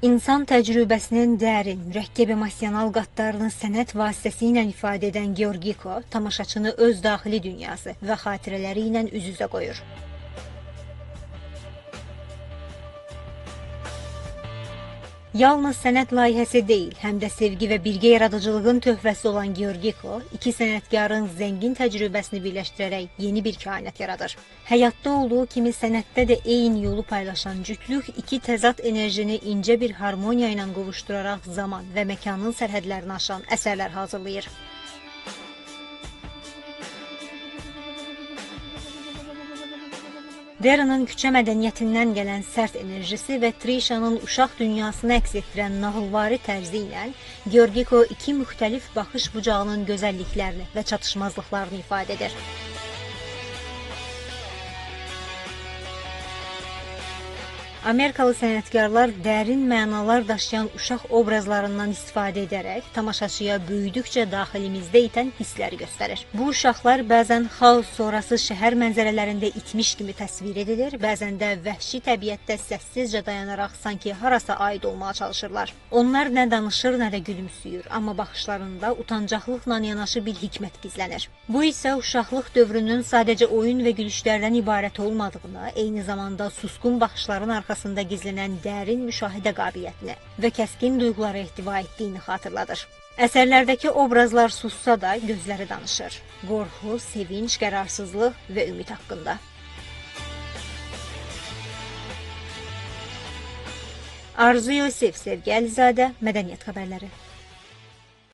İnsan təcrübəsinin dərin, mürəkkəb emosional qatlarını sənət vasitəsilə ifadə edən Georgiko tamaşaçını öz daxili dünyası və xatirələri ilə üz-üzə qoyur. Yalnız sənət layihəsi deyil, həm də sevgi və birgə yaradıcılığın töhfəsi olan Georgiko, iki sənətkarın zəngin təcrübəsini birləşdirərək yeni bir kainat yaradır. Həyatda olduğu kimi sənətdə də eyni yolu paylaşan cütlük iki təzad enerjini incə bir harmoniya ilə qovuşduraraq zaman və məkanın sərhədlərini aşan əsərlər hazırlayır. Darren'ın küçə mədəniyyətindən gələn sərt enerjisi və Trisha'nın uşaq dünyasını əks etdirən nağılvari tərzi ilə Georgiko iki müxtəlif baxış bucağının gözəlliklərini və çatışmazlıqlarını ifadə edir. Amerikalı sənətkarlar dərin mənalar daşıyan uşaq obrazlarından istifadə edərək tamaşaçıya böyüdükcə daxilimizdə itən hissləri göstərir. Bu uşaqlar bəzən xaos sonrası şəhər mənzərələrində itmiş kimi təsvir edilir, bəzən də vəhşi təbiətdə səssizcə dayanaraq sanki harasa aid olmağa çalışırlar. Onlar nə danışır, nə də gülümsüyür, amma baxışlarında utancaqlıqla yanaşı bir hikmət gizlənir. Bu isə uşaqlıq dövrünün sadəcə oyun və gülüşlərdən ibarət olmadığını, eyni zamanda susqun baxışların arxasında gizlənən dərin müşahidə qabiliyyətini və kəskin duyğuları ehtiva etdiyini xatırladır. Əsərlərdəki obrazlar sussa da gözləri danışır. Qorxu, sevinç, qərarsızlıq və ümid haqqında. Arzu Yusif, Sevgi Əlizadə, Mədəniyyət Xəbərləri.